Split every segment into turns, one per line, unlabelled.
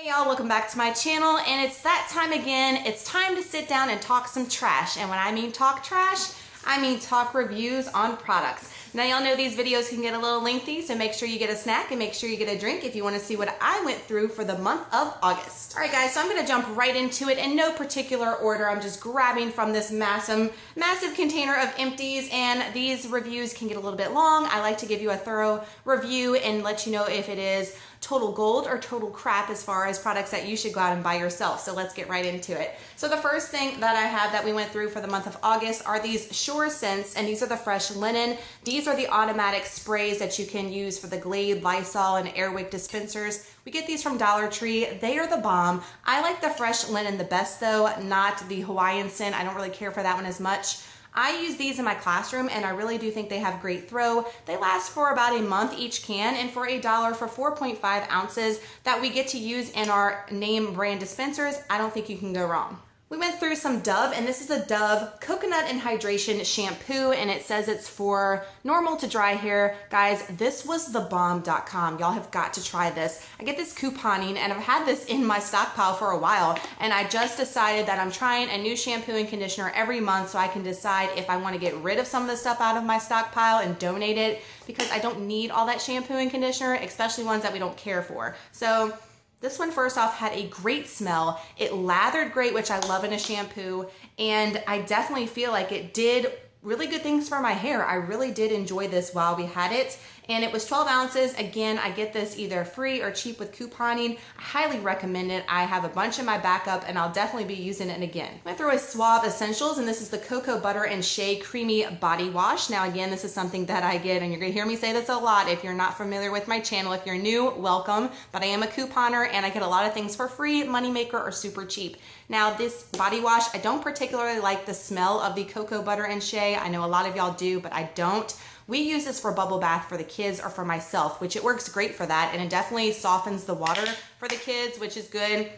Hey y'all, welcome back to my channel, and it's that time again. It's time to sit down and talk some trash. And when I mean talk trash, I mean talk reviews on products. Now y'all know these videos can get a little lengthy, so make sure you get a snack and make sure you get a drink if you want to see what I went through for the month of August. All right guys, so I'm going to jump right into it in no particular order. I'm just grabbing from this massive container of empties, and these reviews can get a little bit long. I like to give you a thorough review and let you know if it is total gold or total crap as far as products that you should go out and buy yourself. So let's get right into it. So the first thing that I have that we went through for the month of August are these Sure Scents, and these are the fresh linen. These are the automatic sprays that you can use for the Glade, Lysol, and Airwick dispensers. We get these from Dollar Tree. They are the bomb. I like the fresh linen the best though, not the Hawaiian scent. I don't really care for that one as much. I use these in my classroom, and I really do think they have great throw. They last for about a month each can, and for $1 for 4.5 ounces that we get to use in our name brand dispensers, I don't think you can go wrong. We went through some Dove, and this is a Dove Coconut and Hydration Shampoo, and it says it's for normal to dry hair. Guys, this was thebomb.com. Y'all have got to try this. I get this couponing, and I've had this in my stockpile for a while, and I just decided that I'm trying a new shampoo and conditioner every month so I can decide if I want to get rid of some of the stuff out of my stockpile and donate it, because I don't need all that shampoo and conditioner, especially ones that we don't care for. So this one, first off, had a great smell. It lathered great, which I love in a shampoo, and I definitely feel like it did really good things for my hair. I really did enjoy this while we had it, and it was 12 ounces. Again, I get this either free or cheap with couponing. I highly recommend it. I have a bunch in my backup, and I'll definitely be using it again. I went through a Suave Essentials, and this is the Cocoa Butter and Shea Creamy Body Wash. Now again, this is something that I get, and you're gonna hear me say this a lot if you're not familiar with my channel. If you're new, welcome, but I am a couponer, and I get a lot of things for free, moneymaker, or super cheap. Now this body wash, I don't particularly like the smell of the Cocoa Butter and Shea. I know a lot of y'all do, but I don't. We use this for bubble bath for the kids or for myself, which it works great for that, and it definitely softens the water for the kids, which is good.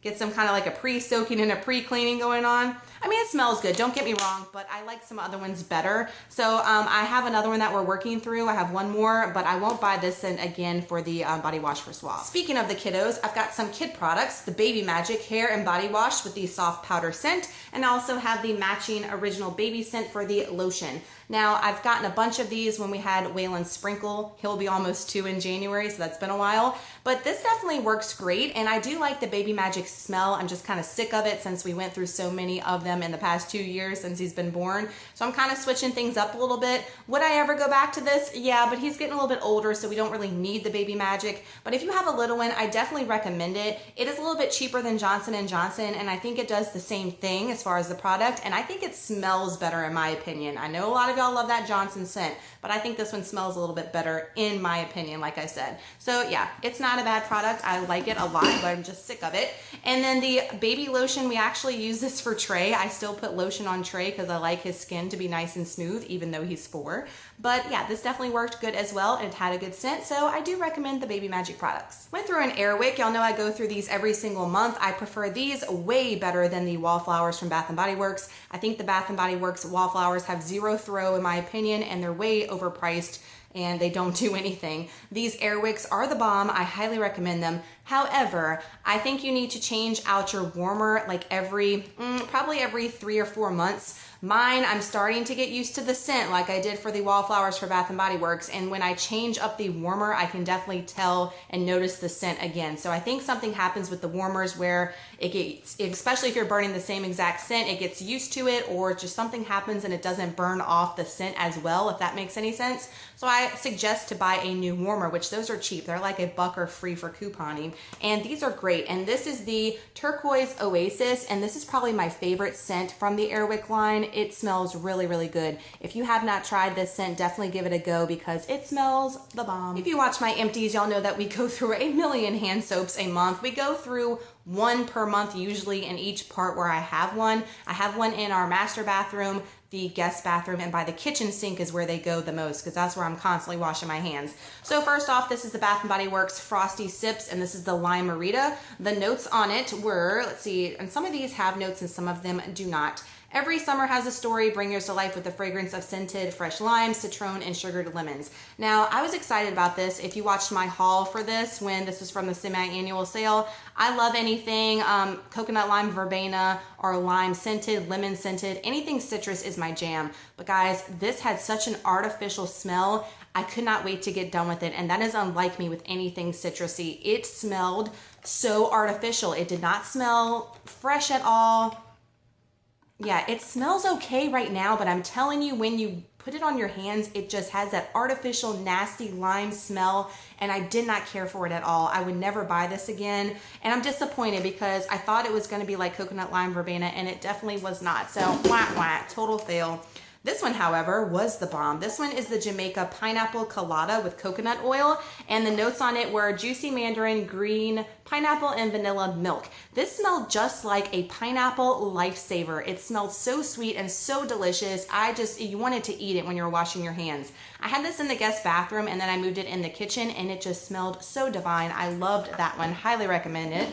Get some kind of like a pre-soaking and a pre-cleaning going on. I mean, it smells good, don't get me wrong, but I like some other ones better. So I have another one that we're working through. I have one more, but I won't buy this in again for the body wash for Suave. Speaking of the kiddos, I've got some kid products, the Baby Magic Hair and Body Wash with the soft powder scent, and I also have the matching original baby scent for the lotion. Now, I've gotten a bunch of these when we had Waylon Sprinkle. He'll be almost 2 in January, so that's been a while. But this definitely works great, and I do like the Baby Magic smell. I'm just kind of sick of it since we went through so many of them in the past 2 years since he's been born. So I'm kind of switching things up a little bit. Would I ever go back to this? Yeah, but he's getting a little bit older, so we don't really need the Baby Magic. But if you have a little one, I definitely recommend it. It is a little bit cheaper than Johnson & Johnson, and I think it does the same thing as far as the product, and I think it smells better in my opinion. I know a lot of y'all love that Johnson scent, but I think this one smells a little bit better in my opinion, like I said. So yeah, it's not a bad product. I like it a lot, but I'm just sick of it. And then the baby lotion, we actually use this for Trey. I still put lotion on Trey because I like his skin to be nice and smooth, even though he's 4. But yeah, this definitely worked good as well, and it had a good scent, so I do recommend the Baby Magic products. Went through an Airwick. Y'all know I go through these every single month. I prefer these way better than the Wallflowers from Bath & Body Works. I think the Bath & Body Works Wallflowers have zero throw in my opinion, and they're way overpriced, and they don't do anything. These Airwicks are the bomb. I highly recommend them. However, I think you need to change out your warmer like probably every 3 or 4 months. Mine, I'm starting to get used to the scent like I did for the Wallflowers for Bath & Body Works, and when I change up the warmer, I can definitely tell and notice the scent again. So I think something happens with the warmers where it gets, especially if you're burning the same exact scent, it gets used to it, or just something happens and it doesn't burn off the scent as well, if that makes any sense. So I suggest to buy a new warmer, which those are cheap. They're like $1 or free for couponing, and these are great. And this is the Turquoise Oasis, and this is probably my favorite scent from the Airwick line. It smells really, really good. If you have not tried this scent, definitely give it a go because it smells the bomb. If you watch my empties, y'all know that we go through 1 million hand soaps a month. We go through 1 per month usually in each part where I have one. I have one in our master bathroom, the guest bathroom, and by the kitchen sink is where they go the most because that's where I'm constantly washing my hands. So first off, this is the Bath & Body Works Frosty Sips, and this is the Lime Marita. The notes on it were, let's see, and some of these have notes and some of them do not. Every summer has a story. Bring yours to life with the fragrance of scented fresh limes, citron, and sugared lemons. Now, I was excited about this. If you watched my haul for this, when this was from the semi-annual sale, I love anything coconut lime verbena or lime scented, lemon scented, anything citrus is my jam. But guys, this had such an artificial smell. I could not wait to get done with it, and that is unlike me with anything citrusy. It smelled so artificial. It did not smell fresh at all. Yeah, it smells okay right now, but I'm telling you, when you put it on your hands, it just has that artificial, nasty lime smell, and I did not care for it at all. I would never buy this again, and I'm disappointed because I thought it was going to be like coconut lime verbena, and it definitely was not. So, total fail. This one, however, was the bomb. This one is the Jamaica Pineapple Colada with coconut oil, and the notes on it were juicy mandarin, green pineapple, and vanilla milk. This smelled just like a pineapple lifesaver. It smelled so sweet and so delicious. You wanted to eat it when you were washing your hands. I had this in the guest bathroom, and then I moved it in the kitchen, and it just smelled so divine. I loved that one. Highly recommend it.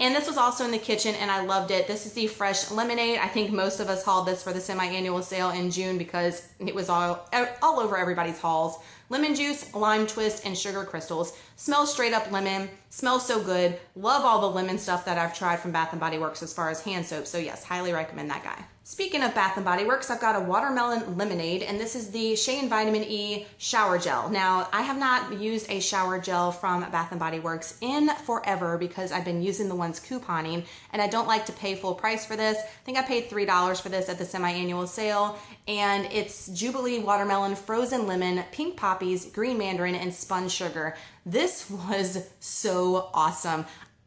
And this was also in the kitchen, and I loved it. This is the fresh lemonade. I think most of us hauled this for the semi-annual sale in June because it was all over everybody's hauls. Lemon juice, lime twist, and sugar crystals. Smells straight up lemon. Smells so good. Love all the lemon stuff that I've tried from Bath & Body Works as far as hand soap. So yes, highly recommend that guy. Speaking of Bath & Body Works, I've got a watermelon lemonade, and this is the Shea and Vitamin E shower gel. Now, I have not used a shower gel from Bath & Body Works in forever because I've been using the ones couponing, and I don't like to pay full price for this. I think I paid $3 for this at the semi-annual sale, and it's Jubilee watermelon, frozen lemon, pink poppies, green mandarin, and spun sugar. This was so awesome.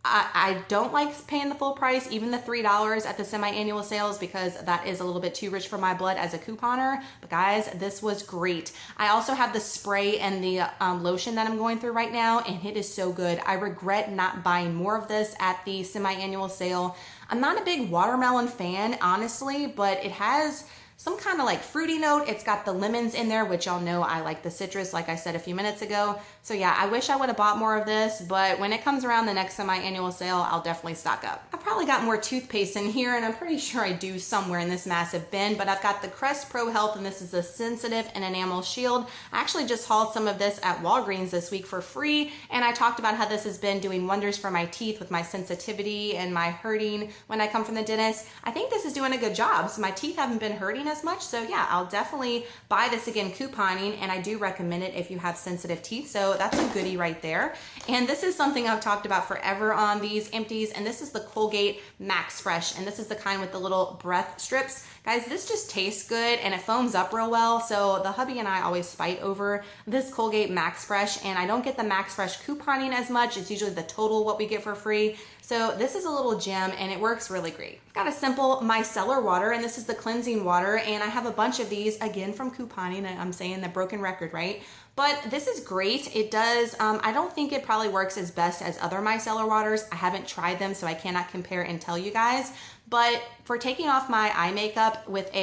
I don't like paying the full price, even the $3 at the semi-annual sales, because that is a little bit too rich for my blood as a couponer. But guys, this was great. I also have the spray and the lotion that I'm going through right now, and it is so good. I regret not buying more of this at the semi-annual sale. I'm not a big watermelon fan, honestly, but it has some kind of like fruity note. It's got the lemons in there, which y'all know I like the citrus, like I said a few minutes ago. So yeah, I wish I would have bought more of this, but when it comes around the next semi-annual sale, I'll definitely stock up. I've probably got more toothpaste in here, and I'm pretty sure I do somewhere in this massive bin, but I've got the Crest Pro Health, and this is a sensitive and enamel shield. I actually just hauled some of this at Walgreens this week for free, and I talked about how this has been doing wonders for my teeth with my sensitivity and my hurting when I come from the dentist. I think this is doing a good job. So my teeth haven't been hurting as much, so yeah, I'll definitely buy this again couponing, and I do recommend it if you have sensitive teeth. So that's a goodie right there. And this is something I've talked about forever on these empties, and this is the Colgate Max Fresh, and this is the kind with the little breath strips. Guys, this just tastes good, and it foams up real well, so the hubby and I always fight over this Colgate Max Fresh, and I don't get the Max Fresh couponing as much. It's usually the total what we get for free. So this is a little gem, and it works really great. I've got a simple micellar water, and this is the cleansing water, and I have a bunch of these, again, from couponing. I'm saying the broken record, right? But this is great. It does, I don't think it probably works as best as other micellar waters. I haven't tried them, so I cannot compare and tell you guys. But for taking off my eye makeup with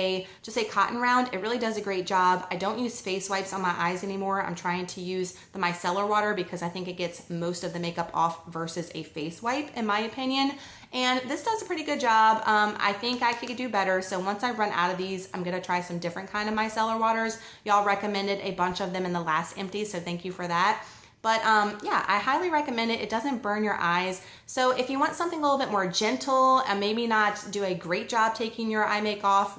just a cotton round, it really does a great job. I don't use face wipes on my eyes anymore. I'm trying to use the micellar water because I think it gets most of the makeup off versus a face wipe, in my opinion. And this does a pretty good job. I think I could do better. So once I run out of these, I'm gonna try some different kind of micellar waters. Y'all recommended a bunch of them in the last empty, so thank you for that. But yeah, I highly recommend it. It doesn't burn your eyes. So if you want something a little bit more gentle and maybe not do a great job taking your eye makeup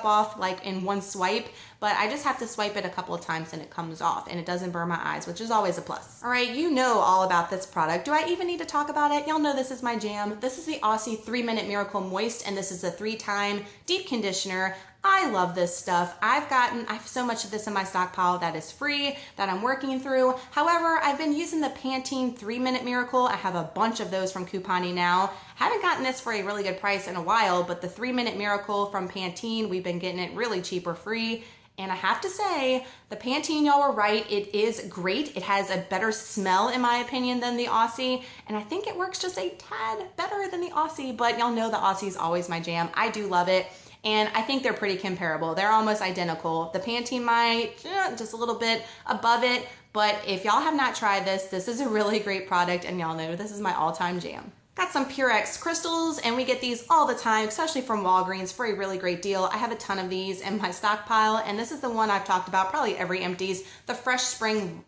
off like in one swipe, but I just have to swipe it a couple of times and it comes off and it doesn't burn my eyes, which is always a plus. All right, you know all about this product. Do I even need to talk about it? Y'all know this is my jam. This is the Aussie 3-Minute Miracle Moist, and this is a 3-time deep conditioner. I love this stuff. I have so much of this in my stockpile that is free, that I'm working through. However, I've been using the Pantene 3-Minute Miracle. I have a bunch of those from couponing now. Haven't gotten this for a really good price in a while, but the 3-Minute Miracle from Pantene, we've been getting it really cheap or free. And I have to say, the Pantene, y'all were right. It is great. It has a better smell, in my opinion, than the Aussie. And I think it works just a tad better than the Aussie, but y'all know the Aussie is always my jam. I do love it. And I think they're pretty comparable. They're almost identical. The Pantene might just a little bit above it, but if y'all have not tried this, this is a really great product, and y'all know this is my all-time jam. Got some Purex crystals, and we get these all the time, especially from Walgreens for a really great deal. I have a ton of these in my stockpile, and this is the one I've talked about probably every Empties, the Fresh Spring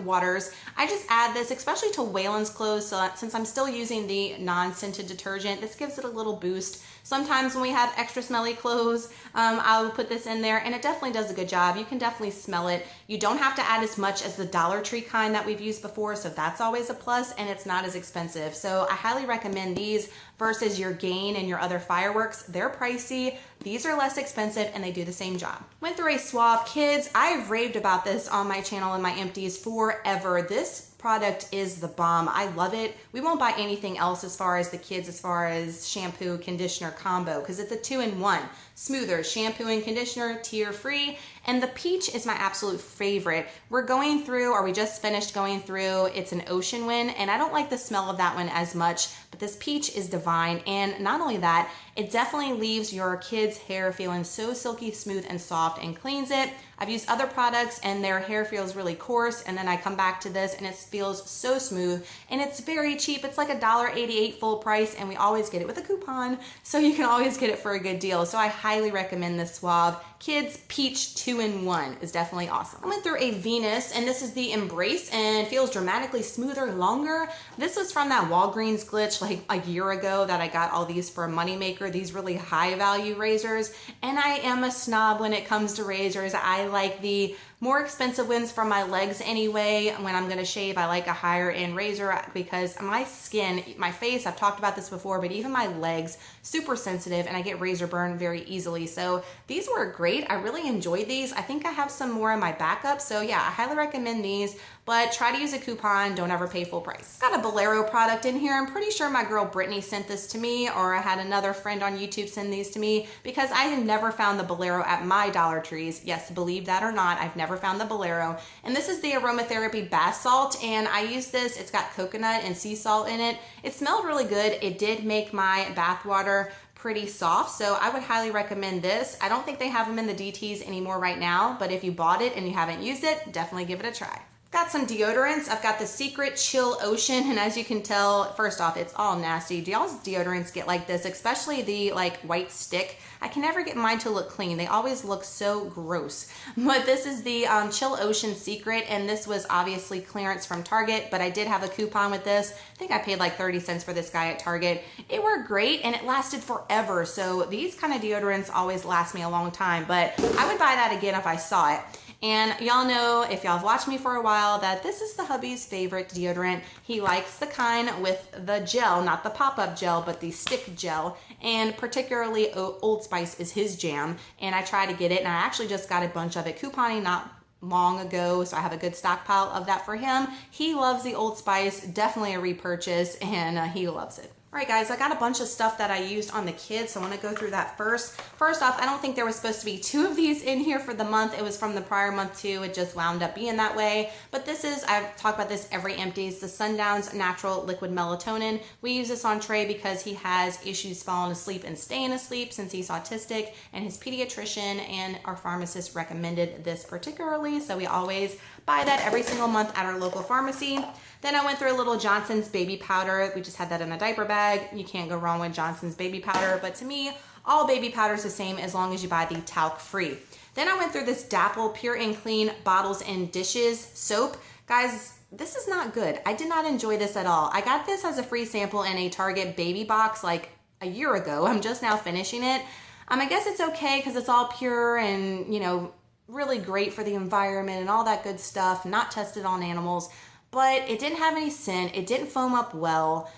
Waters. I just add this, especially to Waylon's clothes, so that since I'm still using the non-scented detergent, this gives it a little boost. Sometimes when we have extra smelly clothes, I'll put this in there, and it definitely does a good job. You can definitely smell it. You don't have to add as much as the Dollar Tree kind that we've used before, so that's always a plus, and it's not as expensive. So I highly recommend these versus your Gain and your other fireworks. They're pricey. These are less expensive, and they do the same job. Went through a Suave Kids. I've raved about this on my channel and my Empties forever. This product is the bomb. I love it. We won't buy anything else as far as the kids, as far as shampoo, conditioner combo, because it's a 2-in-1. Smoother, shampoo and conditioner, tear-free. And the peach is my absolute favorite. We're going through, or we just finished going through, it's an Ocean Wind, and I don't like the smell of that one as much, but this peach is divine. And not only that, it definitely leaves your kids' hair feeling so silky smooth and soft and cleans it. I've used other products and their hair feels really coarse, and then I come back to this and it feels so smooth, and it's very cheap. It's like $1.88 full price, and we always get it with a coupon, so you can always get it for a good deal. So I highly recommend this Suave Kids Peach 2-in-1 is definitely awesome. I went through a Venus, and this is the Embrace, and feels dramatically smoother, longer. This was from that Walgreens glitch like a year ago that I got all these for a moneymaker, these really high value razors. And I am a snob when it comes to razors. I like the more expensive ones for my legs anyway. When I'm gonna shave, I like a higher end razor because my skin, my face, I've talked about this before, but even my legs, super sensitive, and I get razor burn very easily. So these were great. I really enjoyed these. I think I have some more in my backup. So yeah, I highly recommend these, but try to use a coupon. Don't ever pay full price. Got a Bolero product in here. I'm pretty sure my girl Brittany sent this to me, or I had another friend on YouTube send these to me, because I had never found the Bolero at my Dollar Trees. Yes, believe that or not, I've never found the Bolero. And this is the aromatherapy bath salt, and I use this. It's got coconut and sea salt in it. It smelled really good. It did make my bath water pretty soft, so I would highly recommend this. I don't think they have them in the DTs anymore right now, but if you bought it and you haven't used it, definitely give it a try. Got some deodorants. I've got the Secret Chill Ocean, and as you can tell, first off, it's all nasty. Do y'all's deodorants get like this, especially the like white stick? I can never get mine to look clean. They always look so gross. But this is the Chill Ocean Secret, and this was obviously clearance from Target, but I did have a coupon with this. I think I paid like 30 cents for this guy at Target. It worked great, and it lasted forever. So these kind of deodorants always last me a long time, but I would buy that again if I saw it. And y'all know, if y'all have watched me for a while, that this is the hubby's favorite deodorant. He likes the kind with the gel, not the pop-up gel, but the stick gel. And particularly Old Spice is his jam. And I try to get it, and I actually just got a bunch of it couponing not long ago, so I have a good stockpile of that for him. He loves the Old Spice, definitely a repurchase, and he loves it. All right, guys, I got a bunch of stuff that I used on the kids, so I want to go through that first. First off, I don't think there was supposed to be 2 of these in here for the month. It was from the prior month too. It just wound up being that way. But this is, I've talked about this every Empties, the Sundown's Natural Liquid Melatonin. We use this on Trey because he has issues falling asleep and staying asleep since he's autistic, and his pediatrician and our pharmacist recommended this particularly, so we always buy that every single month at our local pharmacy. Then I went through a little Johnson's baby powder. We just had that in a diaper bag. You can't go wrong with Johnson's baby powder, but to me, all baby powder is the same as long as you buy the talc free. Then I went through this Dapple Pure and Clean Bottles and Dishes soap. Guys, this is not good. I did not enjoy this at all. I got this as a free sample in a Target baby box like a year ago. I'm just now finishing it. I guess it's okay because it's all pure and, you know, really great for the environment and all that good stuff, not tested on animals. But it didn't have any scent. It didn't foam up well.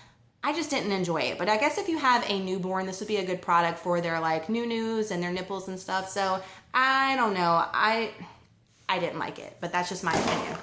I just didn't enjoy it. But I guess if you have a newborn, this would be a good product for their like new-news and their nipples and stuff. So I don't know. I didn't like it, but that's just my opinion.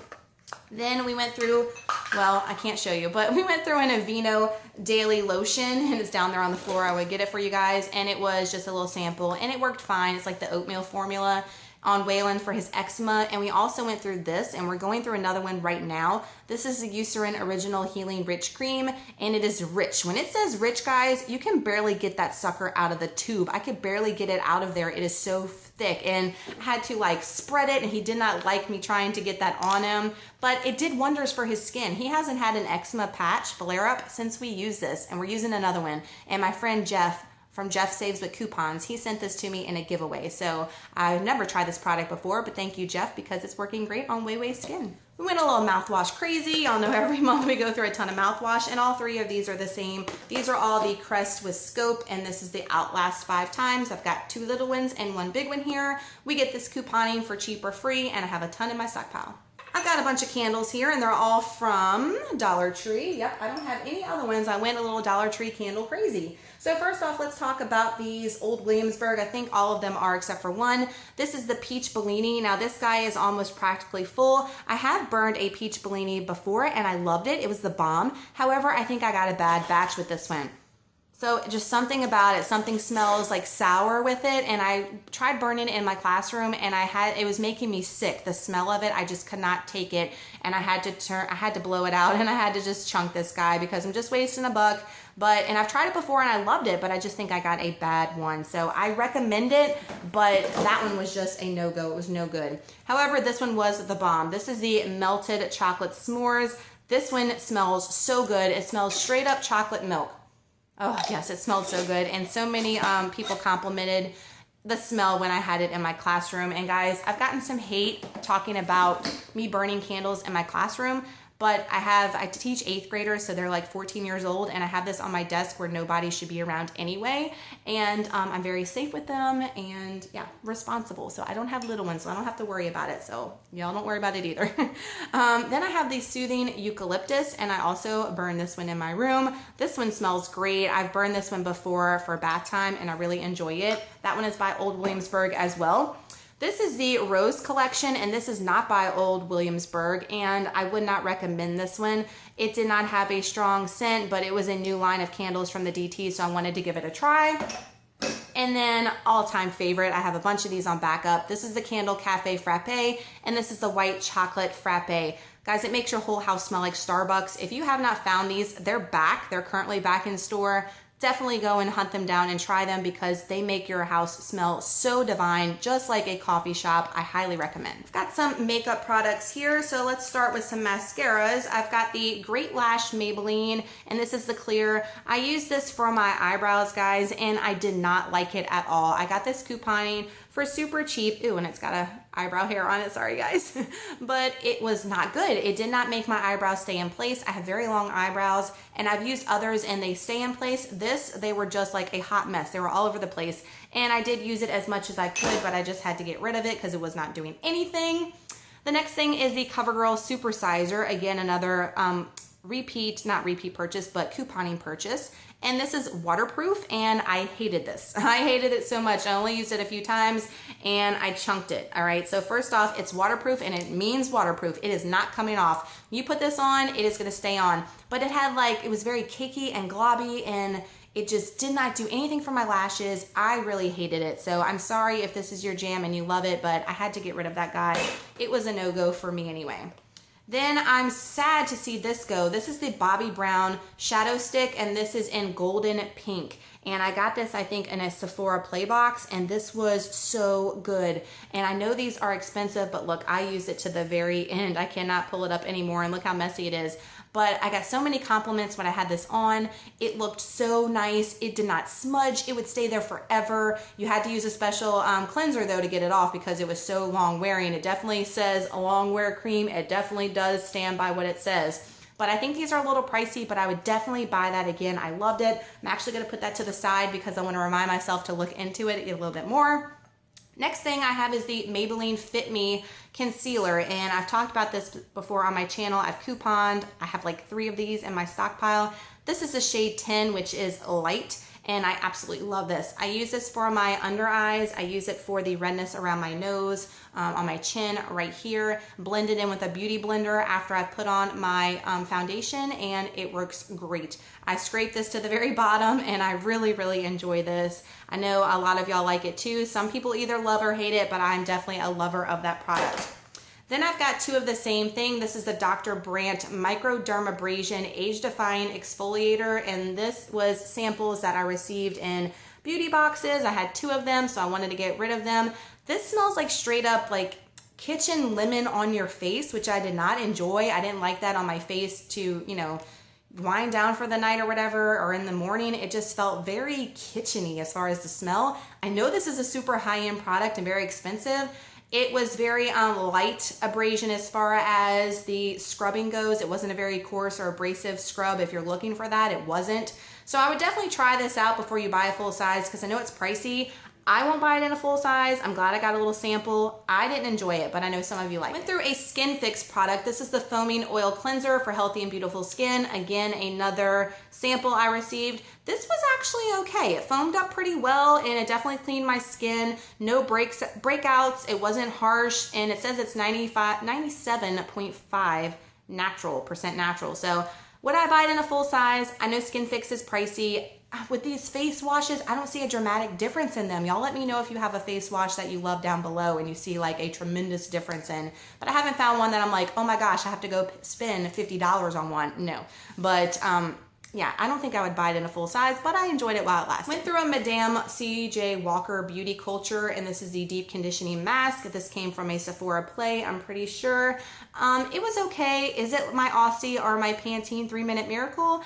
Then we went through, well, I can't show you, but we went through an Aveeno Daily Lotion, and it's down there on the floor. I would get it for you guys, and it was just a little sample, and it worked fine. It's like the oatmeal formula on Waylon for his eczema, and we also went through this, and we're going through another one right now. This is the Eucerin Original Healing Rich Cream, and it is rich. When it says rich, guys, you can barely get that sucker out of the tube. I could barely get it out of there. It is so thick and I had to like spread it, and he did not like me trying to get that on him, but it did wonders for his skin. He hasn't had an eczema patch flare up since we used this, and we're using another one. And my friend Jeff from Jeff Saves with Coupons, he sent this to me in a giveaway. So I've never tried this product before, but thank you, Jeff, because it's working great on Weiwei skin. We went a little mouthwash crazy. Y'all know every month we go through a ton of mouthwash, and all three of these are the same. These are all the Crest with Scope, and this is the Outlast 5 times. I've got 2 little ones and 1 big one here. We get this couponing for cheap or free, and I have a ton in my stockpile. I've got a bunch of candles here, and they're all from Dollar Tree. Yep, I don't have any other ones. I went a little Dollar Tree candle crazy. So first off, let's talk about these Old Williamsburg. I think all of them are except for one. This is the Peach Bellini. Now this guy is almost practically full. I have burned a Peach Bellini before, and I loved it. It was the bomb. However, I think I got a bad batch with this one. So just something about it, something smells like sour with it, and I tried burning it in my classroom, and it was making me sick. The smell of it, I just could not take it, and I had to blow it out, and I had to just chunk this guy because I'm just wasting $1. And I've tried it before and I loved it, but I just think I got a bad one. So I recommend it, but that one was just a no-go. It was no good. However, this one was the bomb. This is the Melted Chocolate S'mores. This one smells so good. It smells straight up chocolate milk. Oh yes, it smelled so good, and so many people complimented the smell when I had it in my classroom. And guys, I've gotten some hate talking about me burning candles in my classroom, but I teach 8th graders, so they're like 14 years old, and I have this on my desk where nobody should be around anyway, and I'm very safe with them, and yeah, responsible. So I don't have little ones, so I don't have to worry about it. So y'all don't worry about it either. Then I have the Soothing Eucalyptus, and I also burn this one in my room. This one smells great. I've burned this one before for bath time, and I really enjoy it. That one is by Old Williamsburg as well. This is the Rose Collection, and this is not by Old Williamsburg, and I would not recommend this one. It did not have a strong scent, but it was a new line of candles from the DT, so I wanted to give it a try. And then all-time favorite, I have a bunch of these on backup. This is the Candle Cafe Frappe, and this is the White Chocolate Frappe. Guys, it makes your whole house smell like Starbucks. If you have not found these, they're back. They're currently back in store. Definitely go and hunt them down and try them because they make your house smell so divine, just like a coffee shop. I highly recommend. I've got some makeup products here, so let's start with some mascaras. I've got the Great Lash Maybelline, and this is the clear. I use this for my eyebrows, guys, and I did not like it at all. I got this couponing for super cheap. Ooh, and it's got a eyebrow hair on it, sorry guys. But it was not good. It did not make my eyebrows stay in place. I have very long eyebrows, and I've used others and they stay in place. They were just like a hot mess. They were all over the place, and I did use it as much as I could, but I just had to get rid of it because it was not doing anything. The next thing is the CoverGirl Supersizer. Again, another not repeat purchase, but couponing purchase. And this is waterproof, and I hated this. I hated it so much. I only used it a few times, and I chunked it, all right? So first off, it's waterproof, and it means waterproof. It is not coming off. You put this on, it is gonna stay on. But it was very cakey and globby, and it just did not do anything for my lashes. I really hated it. So I'm sorry if this is your jam and you love it, but I had to get rid of that guy. It was a no-go for me anyway. Then I'm sad to see this go. This is the Bobbi Brown Shadow Stick, and this is in golden pink. And I got this, I think, in a Sephora play box, and this was so good. And I know these are expensive, but look, I used it to the very end. I cannot pull it up anymore, and look how messy it is. But I got so many compliments when I had this on. It looked so nice. It did not smudge. It would stay there forever. You had to use a special cleanser though to get it off because it was so long wearing. It definitely says a long wear cream. It definitely does stand by what it says. But I think these are a little pricey, but I would definitely buy that again. I loved it. I'm actually gonna put that to the side because I wanna remind myself to look into it a little bit more. Next thing I have is the Maybelline Fit Me Concealer, and I've talked about this before on my channel. I've couponed. I have like 3 of these in my stockpile. This is the shade 10, which is light, and I absolutely love this. I use this for my under eyes. I use it for the redness around my nose, on my chin right here. Blend it in with a beauty blender after I've put on my foundation, and it works great. I scrape this to the very bottom, and I really, really enjoy this. I know a lot of y'all like it too. Some people either love or hate it, but I'm definitely a lover of that product. Then I've got 2 of the same thing. This is the Dr. Brandt Microdermabrasion Age Defying Exfoliator, and this was samples that I received in beauty boxes. I had 2 of them, so I wanted to get rid of them. This smells like straight up like kitchen lemon on your face, which I did not enjoy. I didn't like that on my face to, you know, wind down for the night or whatever, or in the morning. It just felt very kitcheny as far as the smell. I know this is a super high-end product and very expensive. It was very light abrasion as far as the scrubbing goes. It wasn't a very coarse or abrasive scrub. If you're looking for that, it wasn't. So I would definitely try this out before you buy a full size, because I know it's pricey. I won't buy it in a full size. I'm glad I got a little sample. I didn't enjoy it, but I know some of you like it. Went through a Skin Fix product. This is the foaming oil cleanser for healthy and beautiful skin. Again, another sample I received. This was actually okay. It foamed up pretty well, and it definitely cleaned my skin. No breakouts. It wasn't harsh, and it says it's 97.5% natural. So would I buy it in a full size? I know Skin Fix is pricey. With these face washes, I don't see a dramatic difference in them. Y'all let me know if you have a face wash that you love down below and you see like a tremendous difference in. But I haven't found one that I'm like, oh my gosh, I have to go spend $50 on one. No. But yeah, I don't think I would buy it in a full size, but I enjoyed it while it lasted. Went through a Madame C.J. Walker Beauty Culture, and this is the Deep Conditioning Mask. This came from a Sephora play, I'm pretty sure. It was okay. Is it my Aussie or my Pantene 3-Minute Miracle?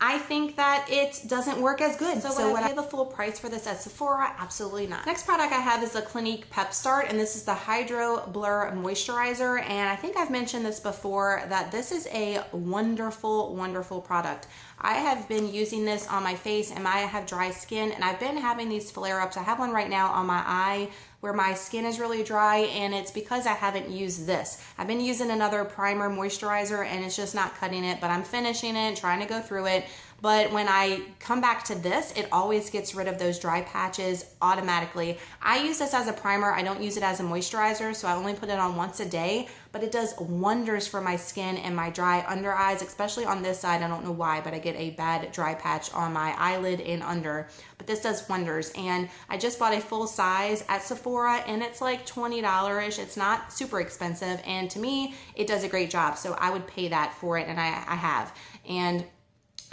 I think that it doesn't work as good. So would I pay the full price for this at Sephora? Absolutely not. Next product I have is the Clinique Pep Start, and this is the Hydro Blur Moisturizer. And I think I've mentioned this before, that this is a wonderful, wonderful product. I have been using this on my face, and I have dry skin, and I've been having these flare-ups. I have one right now on my eye where my skin is really dry, and it's because I haven't used this. I've been using another primer moisturizer, and it's just not cutting it, but I'm finishing it, trying to go through it. But when I come back to this, it always gets rid of those dry patches automatically. I use this as a primer. I don't use it as a moisturizer, so I only put it on once a day, but it does wonders for my skin and my dry under eyes, especially on this side. I don't know why, but I get a bad dry patch on my eyelid and under, but this does wonders. And I just bought a full size at Sephora, and it's like $20-ish. It's not super expensive, and to me, it does a great job. So I would pay that for it, and I have. And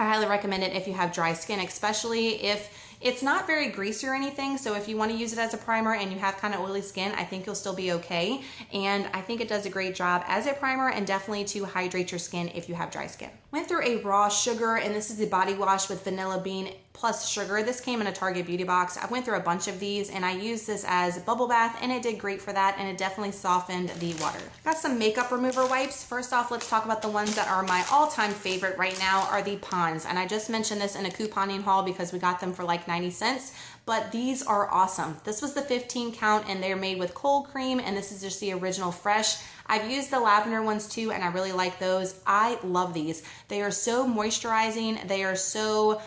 I highly recommend it if you have dry skin, especially if it's not very greasy or anything. So if you want to use it as a primer and you have kind of oily skin, I think you'll still be okay. And I think it does a great job as a primer, and definitely to hydrate your skin if you have dry skin. Went through a raw sugar, and this is the body wash with vanilla bean plus sugar. This came in a Target beauty box. I went through a bunch of these, and I used this as a bubble bath, and it did great for that, and it definitely softened the water. Got some makeup remover wipes. First off, let's talk about the ones that are my all-time favorite right now are the Pond's, and I just mentioned this in a couponing haul because we got them for like 90 cents, but these are awesome. This was the 15 count, and they're made with cold cream, and this is just the original fresh. I've used the lavender ones too, and I really like those. I love these. They are so moisturizing. They are so,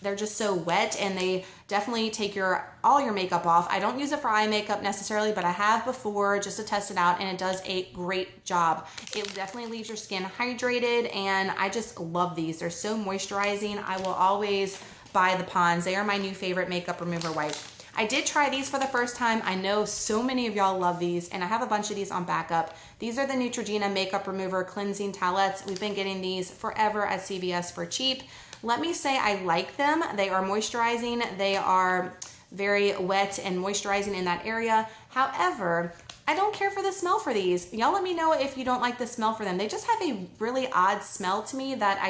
they're just so wet, and they definitely take all your makeup off. I don't use it for eye makeup necessarily, but I have before just to test it out, and it does a great job. It definitely leaves your skin hydrated, and I just love these. They're so moisturizing. I will always buy the Pond's. They are my new favorite makeup remover wipe. I did try these for the first time. I know so many of y'all love these, and I have a bunch of these on backup. These are the Neutrogena Makeup Remover Cleansing Towelettes. We've been getting these forever at CVS for cheap. Let me say I like them. They are moisturizing. They are very wet and moisturizing in that area. However, I don't care for the smell for these. Y'all let me know if you don't like the smell for them. They just have a really odd smell to me that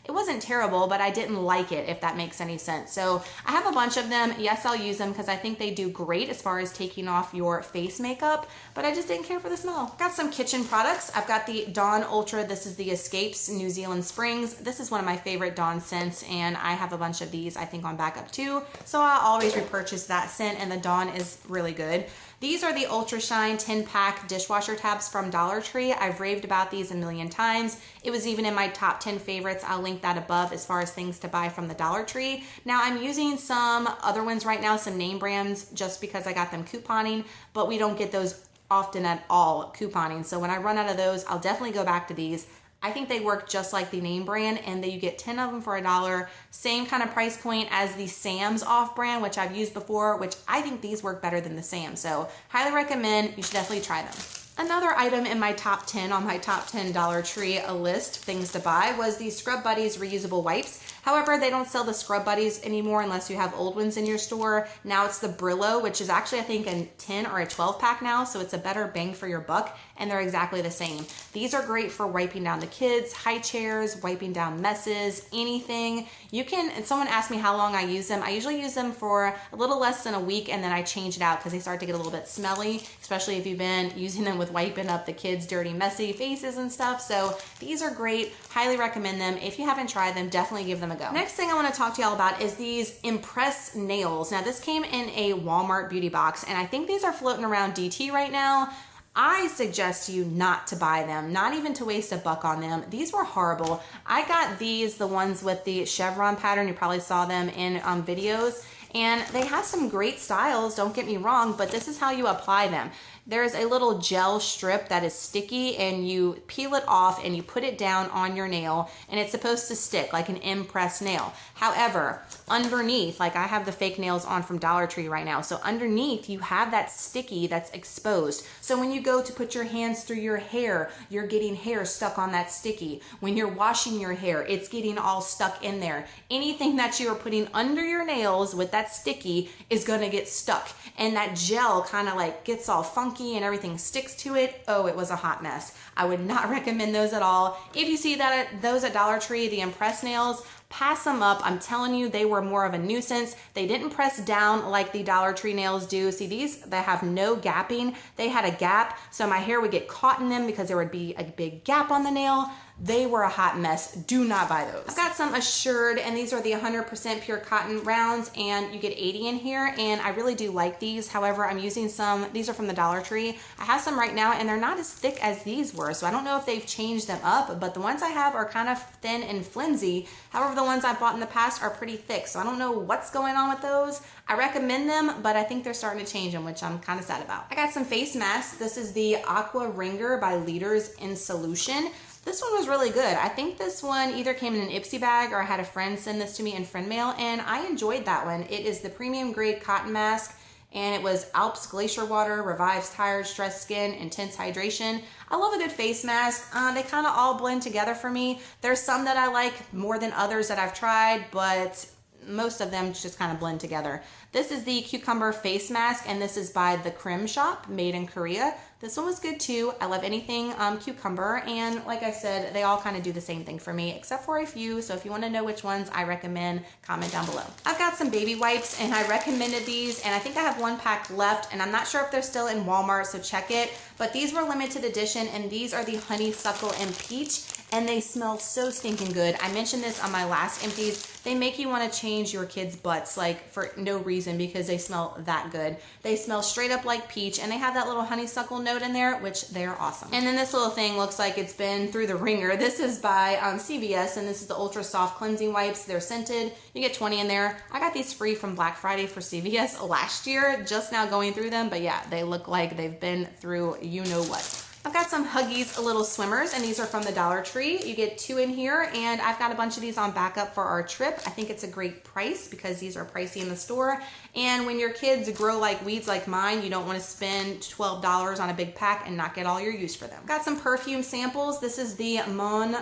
it wasn't terrible, but I didn't like it, if that makes any sense. So I have a bunch of them. Yes, I'll use them because I think they do great as far as taking off your face makeup, but I just didn't care for the smell. Got some kitchen products. I've got the Dawn Ultra. This is the Escapes New Zealand Springs. This is one of my favorite Dawn scents, and I have a bunch of these, I think, on backup too. So I'll always repurchase that scent, and the Dawn is really good. These are the Ultra Shine 10-pack dishwasher tabs from Dollar Tree. I've raved about these a million times. It was even in my top 10 favorites. I'll link that above as far as things to buy from the Dollar Tree. Now I'm using some other ones right now, some name brands, just because I got them couponing, but we don't get those often at all couponing. So when I run out of those, I'll definitely go back to these. I think they work just like the name brand, and you get 10 of them for $1. Same kind of price point as the Sam's off brand, which I've used before, which I think these work better than the Sam. So highly recommend. You should definitely try them. Another item in my top 10 on my top 10 Dollar Tree list, things to buy, was the Scrub Buddies reusable wipes. However, they don't sell the Scrub Buddies anymore unless you have old ones in your store. Now it's the Brillo, which is actually I think a 10 or a 12 pack now, so it's a better bang for your buck, and they're exactly the same. These are great for wiping down the kids, high chairs, wiping down messes, anything. You can, and someone asked me how long I use them. I usually use them for a little less than a week, and then I change it out because they start to get a little bit smelly, especially if you've been using them with wiping up the kids' dirty, messy faces and stuff. So these are great. Highly recommend them. If you haven't tried them, definitely give them a go. Next thing I want to talk to y'all about is these Impress nails. Now this came in a Walmart beauty box, and I think these are floating around DT right now. I suggest you not to buy them, not even to waste a buck on them. These were horrible. I got these, the ones with the chevron pattern. You probably saw them in videos, and they have some great styles, don't get me wrong, but this is how you apply them. There's a little gel strip that is sticky, and you peel it off and you put it down on your nail, and it's supposed to stick like an Impress nail. However, underneath, like I have the fake nails on from Dollar Tree right now, so underneath you have that sticky that's exposed. So when you go to put your hands through your hair, you're getting hair stuck on that sticky. When you're washing your hair, it's getting all stuck in there. Anything that you are putting under your nails with that sticky is gonna get stuck, and that gel kind of like gets all funky and everything sticks to it. Oh, it was a hot mess. I would not recommend those at all. If you see those at Dollar Tree, the Impress nails, pass them up. I'm telling you, they were more of a nuisance. They didn't press down like the Dollar Tree nails do. See, these that have no gapping, they had a gap, so my hair would get caught in them because there would be a big gap on the nail. They were a hot mess. Do not buy those. I've got some Assured, and these are the 100% pure cotton rounds, and you get 80 in here, and I really do like these. However, I'm using some, these are from the Dollar Tree. I have some right now, and they're not as thick as these were, so I don't know if they've changed them up, but the ones I have are kind of thin and flimsy. However, the ones I've bought in the past are pretty thick, so I don't know what's going on with those. I recommend them, but I think they're starting to change them, which I'm kind of sad about. I got some face masks. This is the Aqua Ringer by Leaders in Solution. This one was really good. I think this one either came in an Ipsy bag or I had a friend send this to me in friend mail, and I enjoyed that one. It is the premium grade cotton mask, and it was Alps Glacier Water, revives tired, stressed skin, intense hydration. I love a good face mask. They kind of all blend together for me. There's some that I like more than others that I've tried, but most of them just kind of blend together. This is the Cucumber Face Mask, and this is by The Krim Shop, made in Korea. This one was good too. I love anything cucumber, and like I said, they all kind of do the same thing for me, except for a few, so if you want to know which ones I recommend, comment down below. I've got some baby wipes, and I recommended these, and I think I have one pack left, and I'm not sure if they're still in Walmart, so check it, but these were limited edition, and these are the Honeysuckle and Peach, and they smell so stinking good. I mentioned this on my last Empties. They make you want to change your kids' butts, like for no reason, because they smell that good. They smell straight up like peach, and they have that little honeysuckle note in there, which they're awesome. And then this little thing looks like it's been through the ringer. This is by CVS, and this is the Ultra Soft Cleansing Wipes. They're scented. You get 20 in there. I got these free from Black Friday for CVS last year, just now going through them, but yeah, they look like they've been through you know what. I've got some Huggies Little Swimmers, and these are from the Dollar Tree. You get 2 in here, and I've got a bunch of these on backup for our trip. I think it's a great price because these are pricey in the store. And when your kids grow like weeds like mine, you don't want to spend $12 on a big pack and not get all your use for them. Got some perfume samples. This is the Mon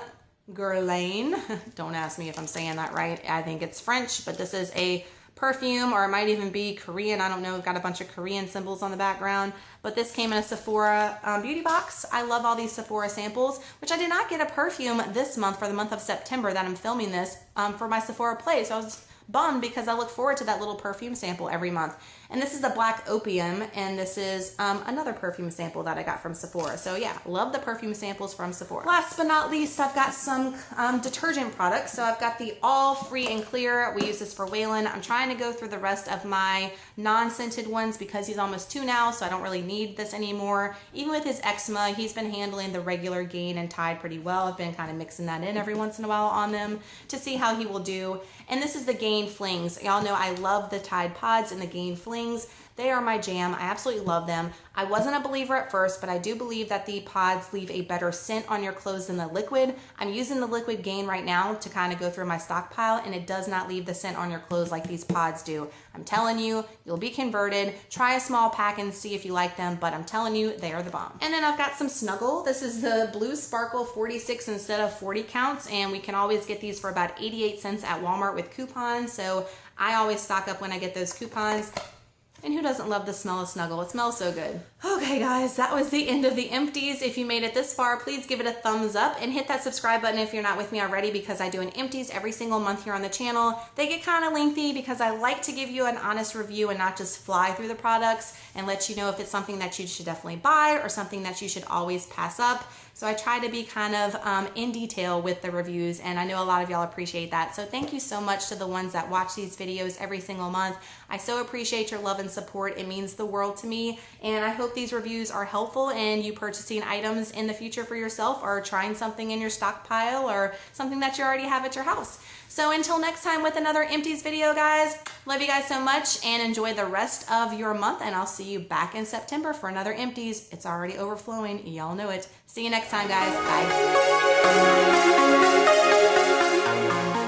Guerlain. Don't ask me if I'm saying that right. I think it's French, but this is a perfume, or it might even be Korean. I don't know. We've got a bunch of Korean symbols on the background, but this came in a Sephora beauty box. I love all these Sephora samples, which I did not get a perfume this month for the month of September that I'm filming this for my Sephora play. So I was bummed because I look forward to that little perfume sample every month. And this is the Black Opium, and this is another perfume sample that I got from Sephora. So yeah, love the perfume samples from Sephora. Last but not least, I've got some detergent products. So I've got the All Free and Clear. We use this for Waylon. I'm trying to go through the rest of my non-scented ones because he's almost 2 now, so I don't really need this anymore. Even with his eczema, he's been handling the regular Gain and Tide pretty well. I've been kind of mixing that in every once in a while on them to see how he will do. And this is the Gain Flings. Y'all know I love the Tide Pods and the Gain Flings. They are my jam. I absolutely love them. I wasn't a believer at first, but I do believe that the pods leave a better scent on your clothes than the liquid. I'm using the liquid Gain right now to kind of go through my stockpile, and it does not leave the scent on your clothes like these pods do. I'm telling you, you'll be converted. Try a small pack and see if you like them, but I'm telling you, they are the bomb. And then I've got some Snuggle. This is the Blue Sparkle 46 instead of 40 counts, and we can always get these for about 88 cents at Walmart with coupons, so I always stock up when I get those coupons. And who doesn't love the smell of Snuggle? It smells so good. Okay guys, that was the end of the Empties. If you made it this far, please give it a thumbs up and hit that subscribe button if you're not with me already, because I do an Empties every single month here on the channel. They get kind of lengthy because I like to give you an honest review and not just fly through the products and let you know if it's something that you should definitely buy or something that you should always pass up. So I try to be kind of in detail with the reviews, and I know a lot of y'all appreciate that. So thank you so much to the ones that watch these videos every single month. I so appreciate your love and support. It means the world to me, and I hope these reviews are helpful in you purchasing items in the future for yourself, or trying something in your stockpile, or something that you already have at your house. So until next time with another Empties video, guys, love you guys so much and enjoy the rest of your month, and I'll see you back in September for another Empties. It's already overflowing. Y'all know it. See you next time, guys. Bye.